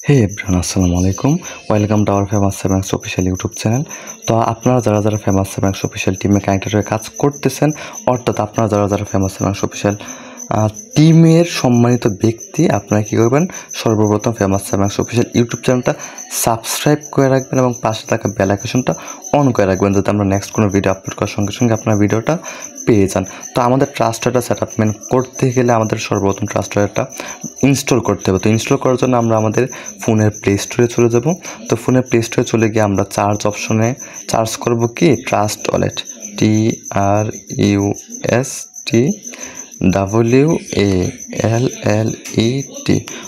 হে everyone, আসসালামু আলাইকুম। Welcome to our famous sevens official YouTube channel. তো আপনারা যারা ফেমাস সেভেন্স অফিসিয়াল টিমে কানেক্টেড হয়ে কাজ করতেছেন, অর্থাৎ আপনারা যারা ফেমাস সেভেন্স অফিসিয়াল টিমের সম্মানিত ব্যক্তি, আপনারা কী করবেন, সর্বপ্রথম ফেমাস সেভেন্স অফিসিয়াল ইউটিউব চ্যানেলটা সাবস্ক্রাইব করে রাখবেন এবং পাশে থাকা বেল আইকনটা অন করে রাখবেন, যাতে আমরা নেক্সট কোনো ভিডিও আপলোড করার সঙ্গে সঙ্গে আপনার ভিডিওটা পেয়ে যান। তো আমাদের ট্রাস্টারটা সেটআপমেন্ট করতে গেলে আমাদের সর্বপ্রথম ট্রাস্টারটা ইনস্টল করতে হবে। তো ইনস্টল করার জন্য আমরা আমাদের ফোনের প্লে স্টোরে চলে যাব। তো ফোনের প্লে স্টোরে চলে গিয়ে আমরা চার্জ অপশনে চার্জ করব কি ট্রাস্ট ওয়ালেট, TRUSTWALLET।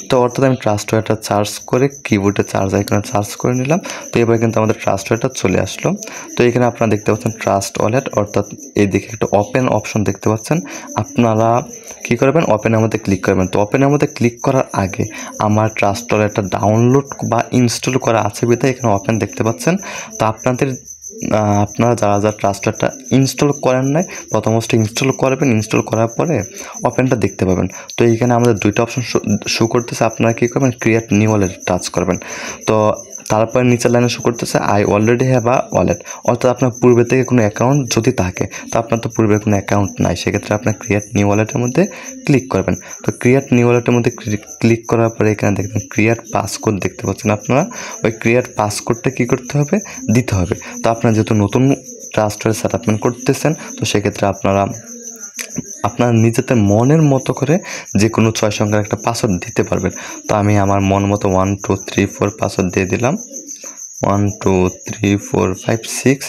তো অর্থাৎ আমি ট্রাস্ট ওয়ালেটটা চার্জ করে কিবোর্ডে চার্জ আইকনে চার্জ করে নিলাম। তো এবার কিন্তু আমাদের ট্রাস্ট ওয়ালেটটা চলে আসলো। তো এখানে আপনারা দেখতে পাচ্ছেন ট্রাস্ট ওয়ালেট, অর্থাৎ এইদিকে একটা ওপেন অপশন দেখতে পাচ্ছেন। আপনারা কী করবেন, ওপেনের মধ্যে ক্লিক করবেন। তো ওপেনের মধ্যে ক্লিক করার আগে আমার ট্রাস্ট ওয়ালেটটা ডাউনলোড বা ইনস্টল করা আছে বিধায় এখানে ওপেন দেখতে পাচ্ছেন। তো আপনারা যারা ট্রাস্টারটা ইনস্টল করেন নাই, প্রথমত ইনস্টল করবেন। ইনস্টল করার পরে ওপেনটা দেখতে পাবেন। তো এইখানে আমাদের দুইটা অপশন শো করতেছে। আপনারা কী করবেন, ক্রিয়েট নিউ ওয়ালেট টাচ করবেন। তো তারপরে নিচের লাইনে শো করতেছে I already have a wallet, অর্থাৎ আপনার পূর্বে থেকে কোনো অ্যাকাউন্ট যদি থাকে, তো আপনার তো পূর্বে কোনো অ্যাকাউন্ট নাই, সেক্ষেত্রে আপনার ক্রিয়েট নিউ ওয়ালেটের মধ্যে ক্লিক করবেন। তো ক্রিয়েট নিউ ওয়ালেটের মধ্যে ক্লিক করার পরে এখানে দেখবেন ক্রিয়েট পাসকোড দেখতে পাচ্ছেন। আপনারা ওই ক্রিয়েট পাসকোডটা কী করতে হবে, দিতে হবে। তো আপনারা যেহেতু নতুন ট্রাস্টের সেটআপমেন্ট করতেছেন, তো সেক্ষেত্রে আপনারা আপনার নিজেদের মনের মতো করে যে কোনো 6 সংখ্যার একটা পাসওয়ার্ড দিতে পারবেন। তো আমি আমার মন মতো 1 2 3 4 পাসওয়ার্ড দিয়ে দিলাম। 1 2 3 4 5 6।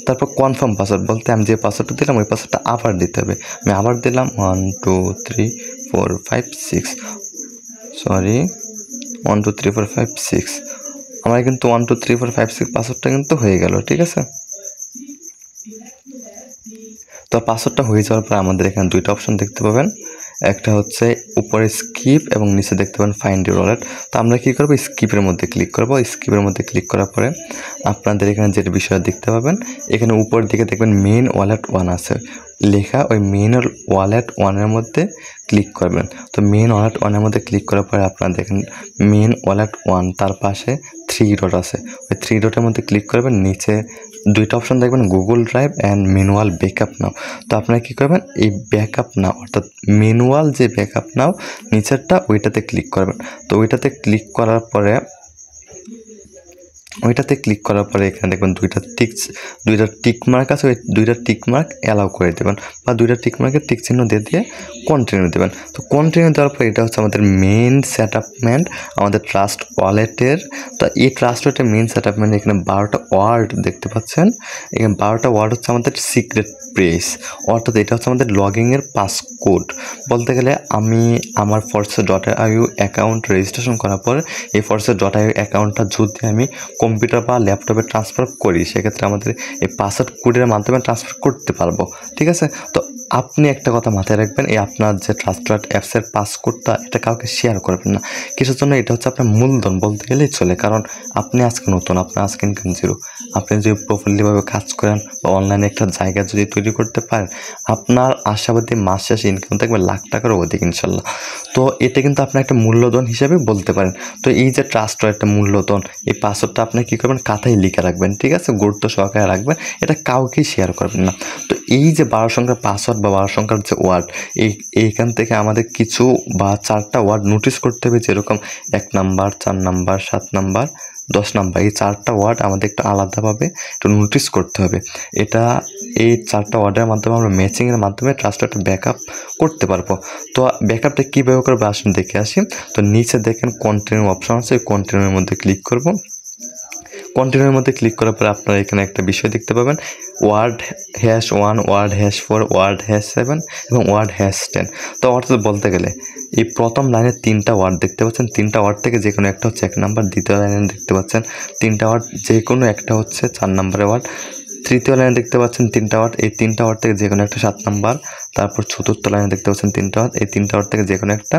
তারপর কনফার্ম পাসওয়ার্ড বলতে আমি যে পাসওয়ার্ডটা দিলাম ওই পাসওয়ার্ডটা আবার দিতে হবে। আমি আবার দিলাম 1 2 3 4 5 6, সরি 1 2 3 4 5 6। আমার কিন্তু 1 2 3 4 5 6 পাসওয়ার্ডটা কিন্তু হয়ে গেল, ঠিক আছে। তো পাসওয়ার্ডটা হয়ে যাওয়ার পর আমাদের এখানে দুইটা অপশন দেখতে পাবেন। একটা হচ্ছে উপরে স্কিপ এবং নিচে দেখতে পাবেন ফাইন্ড ইউর ওয়ালেট। তো আমরা কী করবো, স্কিপের মধ্যে ক্লিক করবো। স্কিপের মধ্যে ক্লিক করার পরে আপনাদের এখানে যে বিষয়টা দেখতে পাবেন, এখানে উপরের দিকে দেখবেন মেইন ওয়ালেট 1 আছে লেখা, ওই মেইন ওয়ালেট 1-এর মধ্যে ক্লিক করবেন। তো মেইন ওয়ালেট 1-এর মধ্যে ক্লিক করার পরে আপনারা দেখেন মেইন ওয়ালেট 1, তার পাশে 3 ডট আছে, ওই 3 ডটের মধ্যে ক্লিক করবেন। নিচে দুইটা অপশন দেখবেন, Google drive and manual backup নাও। তো আপনারা কী করবেন, এই ব্যাকআপ নাও অর্থাৎ ম্যানুয়াল যে ব্যাকআপ নাও নিচেরটা, ওইটাতে ক্লিক করবেন। তো ওইটাতে ক্লিক করার পরে এখানে দেখবেন দুইটা টিক মার্ক আছে, ওই দুইটা টিক মার্ক অ্যালাউ করে দেবেন বা দুইটা টিক মার্কের টিক চিহ্ন দিয়ে কন্টিনিউ দেবেন। তো কন্টিনিউ দেওয়ার পর এটা হচ্ছে আমাদের মেইন সেটআপমেন্ট আমাদের ট্রাস্ট ওয়ালেটের। তো এই ট্রাস্ট ওয়ালেটের মেইন সেটআপমেন্ট এখানে 12টা ওয়ার্ড দেখতে পাচ্ছেন। এখানে 12টা ওয়ার্ড হচ্ছে আমাদের সিক্রেট প্রেস, অর্থাৎ এটা হচ্ছে আমাদের লগইনের পাসকোড। বলতে গেলে আমি আমার forces.io অ্যাকাউন্ট রেজিস্ট্রেশন করার পর এই forces.io অ্যাকাউন্টটা যদি আমি কম্পিউটার বা ল্যাপটপে ট্রান্সফার করি, সেক্ষেত্রে আমাদের এই পাসওয়ার্ড কোডের মাধ্যমে ট্রান্সফার করতে পারবো, ঠিক আছে। তো আপনি একটা কথা মাথায় রাখবেন, এই আপনার যে ট্রাস্টেড অ্যাপসের পাসকোডটা এটা কাউকে শেয়ার করবেন না। কিসের জন্য, এটা হচ্ছে আপনার মূলধন বলতে গেলেই চলে, কারণ আপনি আজকে নতুন, আপনার আজকে ইনকাম জিরো। আপনি যদি প্রপারলিভাবে কাজ করেন বা অনলাইনে একটা জায়গা যদি তৈরি করতে পারেন, আপনার আশাবাদী মাস শেষে ইনকাম থাকবে লাখ টাকার অধিক ইনশাল্লাহ। তো এটা কিন্তু আপনার একটা মূল্যধন হিসেবে বলতে পারেন। তো এই যে ট্রাস্টের একটা মূল্যধন, এই পাসওয়ার্ডটা আপনি কী করবেন, খাতায় লিখে রাখবেন, ঠিক আছে, গুরুত্ব সহকারে রাখবেন, এটা কাউকেই শেয়ার করবেন না। তো এই যে 12 সংখ্যার পাসওয়ার্ড বা 12 সংখ্যার যে ওয়ার্ড, এইখান থেকে আমাদের কিছু বা 4টা ওয়ার্ড নোটিস করতে হবে, যেরকম 1 নাম্বার, 4 নাম্বার, 7 নাম্বার, 10 নাম্বার, এই 4টা ওয়ার্ড আমাদের একটু আলাদাভাবে একটু নোটিস করতে হবে। এই 4টা ওয়ার্ডের মাধ্যমে আমরা ম্যাচিংয়ের মাধ্যমে ট্রাস্টটা ব্যাকআপ করতে পারবো। তো ব্যাকআপটা কীভাবে করবো আসুন দেখে আসি। তো নিচে দেখেন কন্টিনিউ অপশন আছে, কন্টিনিউর মধ্যে ক্লিক করব। কন্টিনিউর মধ্যে ক্লিক করার পরে আপনারা এখানে একটা বিষয় দেখতে পাবেন, ওয়ার্ড #1, ওয়ার্ড #4, ওয়ার্ড #7 এবং ওয়ার্ড #10। তো অর্থাৎ বলতে গেলে এই প্রথম লাইনে 3টা ওয়ার্ড দেখতে পাচ্ছেন, 3টা ওয়ার্ড থেকে যে কোনো একটা হচ্ছে 1 নাম্বার। দ্বিতীয় লাইনে দেখতে পাচ্ছেন 3টা ওয়ার্ড, যে কোনো একটা হচ্ছে 4 নাম্বারের ওয়ার্ড। তৃতীয় লাইনে দেখতে পাচ্ছেন 3টা ওয়ার্ড, এই 3টা ওয়ার্ড থেকে যে কোনো একটা 7 নাম্বার। তারপর চতুর্থ লাইনে দেখতে পাচ্ছেন 3টা ওয়ার্ড, এই 3টা ওয়ার্ড থেকে যে কোনো একটা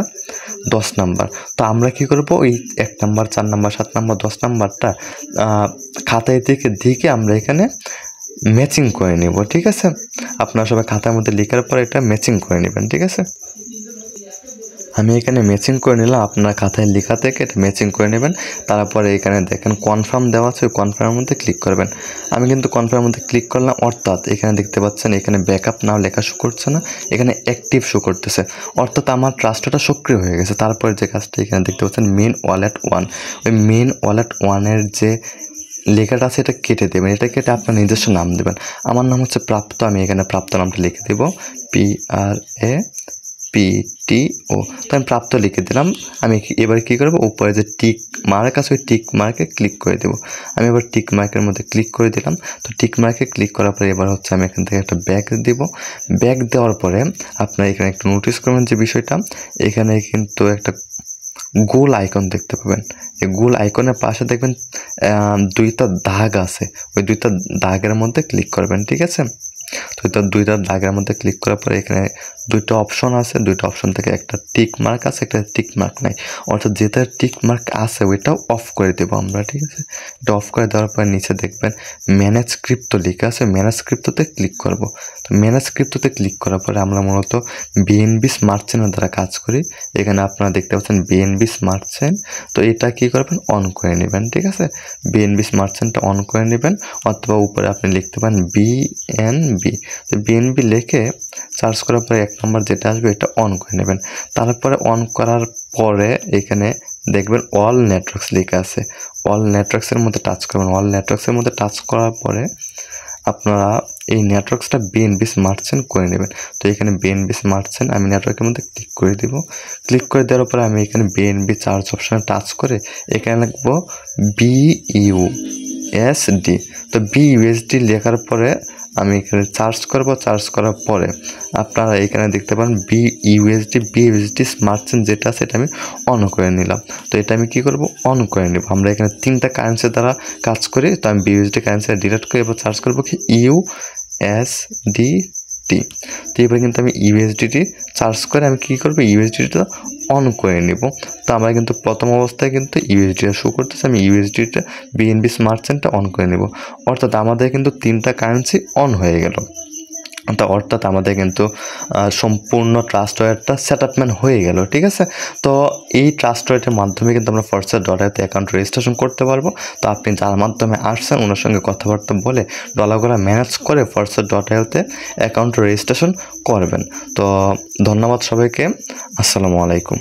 10 নাম্বার। তো আমরা কী করবো, ওই 1 নাম্বার, 4 নাম্বার, 7 নাম্বার, 10 নাম্বারটা খাতায় দিকে আমরা এখানে ম্যাচিং করে নেব, ঠিক আছে। আপনারা সবাই খাতার মধ্যে লেখার পর এটা ম্যাচিং করে নেবেন, ঠিক আছে। আমি এখানে ম্যাচিং করে নিলাম, আপনার খাতায় লেখা থেকে এটা ম্যাচিং করে নেবেন। তারপরে এখানে দেখেন কনফার্ম দেওয়া আছে, ওই কনফার্মের মধ্যে ক্লিক করবেন। আমি কিন্তু কনফার্মের মধ্যে ক্লিক করলাম, অর্থাৎ এখানে দেখতে পাচ্ছেন এখানে ব্যাকআপ নাও লেখা শো করছে না, এখানে অ্যাক্টিভ শো করতেছে, অর্থাৎ আমার ট্রাস্টটা সক্রিয় হয়ে গেছে। তারপরে যে কাজটা এখানে দেখতে পাচ্ছেন মেন ওয়ালেট 1, ওই মেন ওয়ালেট 1-এর যে লেখাটা আছে এটা কেটে দেবেন, এটা কেটে আপনার নিজস্ব নাম দেবেন। আমার নাম হচ্ছে প্রাপ্ত, আমি এখানে প্রাপ্ত নামটা লিখে দেব, PRAPTO। তো আমি প্রাপ্ত লিখে দিলাম। আমি এবার কী করবো, উপরে যে টিক মার্ক আছে ওই টিক মার্কে ক্লিক করে দেবো। আমি এবার টিক মার্কের মধ্যে ক্লিক করে দিলাম। তো টিক মার্কে ক্লিক করার পরে এবার হচ্ছে আমি এখান থেকে একটা ব্যাক দেব। ব্যাক দেওয়ার পরে আপনারা এখানে একটু নোটিস করবেন যে বিষয়টা, এখানে কিন্তু একটা গোল আইকন দেখতে পাবেন। এই গোল আইকনের পাশে দেখবেন দুইটা দাগ আছে, ওই দুইটা দাগের মধ্যে ক্লিক করবেন, ঠিক আছে। তো দুইটা দাগের মধ্যে ক্লিক করার পরে এখানে দুইটা অপশন আছে, দুইটা অপশন থেকে একটা টিক মার্ক আছে, একটা টিক মার্ক নাই, অর্থাৎ যেটা টিক মার্ক আছে ওইটাও অফ করে দেবো আমরা, ঠিক আছে। এটা অফ করে দেওয়ার পরে নিচে দেখবেন ম্যানেজ ক্রিপ্টো লেখা আছে, ম্যানেজ ক্রিপ্টোতে ক্লিক করব। তো ম্যানেজ ক্রিপ্টোতে ক্লিক করার পরে আমরা মূলত বিএনবি স্মার্ট চেনের দ্বারা কাজ করি। এখানে আপনারা দেখতে পাচ্ছেন বিএনবি স্মার্ট চেন, তো এটা কী করবেন, অন করে নেবেন, ঠিক আছে। বিএনবি স্মার্ট চেনটা অন করে নেবেন, অথবা উপরে আপনি লিখতে পারেন বিএনবি। তো বিএনবি লিখে সার্চ করার পরে 1 নম্বর যেটা আসবে এটা অন করে নেবেন। তারপরে অন করার পরে এখানে দেখবেন অল নেটওয়ার্কস লেখা আছে, অল নেটওয়ার্কসের মধ্যে টাচ করবেন। অল নেটওয়ার্কসের মধ্যে টাচ করার পরে আপনারা এই নেটওয়ার্কসটা বিএনবি স্মার্ট চেন করে নেবেন। তো এখানে বিএনবি স্মার্ট চেন আমি নেটওয়ার্কের মধ্যে ক্লিক করে দিব। ক্লিক করে দেওয়ার পরে আমি এখানে বিএনবি চার্জ অপশানে টাচ করে এখানে লিখবো BUSD। তো BUSD লেখার পরে আমি এখানে চার্জ করব। চার্জ করার পরে আপনারা এখানে দেখতে পারেন BUSD স্মার্ট চেন যেটা আছে এটা আমি অন করে নিলাম। তো এটা আমি কী করব, অন করে নেব। আমরা এখানে 3টা কারেন্সি দ্বারা কাজ করি, তো আমি BUSD কারেন্সি ডিলিট করে এবার চার্জ করবো কি USDT। তো এবার কিন্তু আমি USDT চার্জ করে আমি কী করবো, USDটা অন করে নেব। তো আমরা কিন্তু প্রথম অবস্থায় কিন্তু USDটা শো করতেছে, আমি USDটা বিএনবি স্মার্ট চেনটা অন করে নেব, অর্থাৎ আমাদের কিন্তু 3টা কারেন্সি অন হয়ে গেল। তো অর্থাৎ আমাদের কিন্তু সম্পূর্ণ ট্রাস্ট ওয়ালেটটা সেটআপমেন্ট হয়ে গেল, ঠিক আছে। তো এই ট্রাস্ট ওয়ালেটের মাধ্যমে কিন্তু আমরা Forza.ioতে অ্যাকাউন্ট রেজিস্ট্রেশন করতে পারবো। তো আপনি যার মাধ্যমে আসছেন ওনার সঙ্গে কথাবার্তা বলে ডলারগুলো ম্যানেজ করে Forza.ioতে অ্যাকাউন্ট রেজিস্ট্রেশন করবেন। তো ধন্যবাদ সবাইকে, আসসালামু আলাইকুম।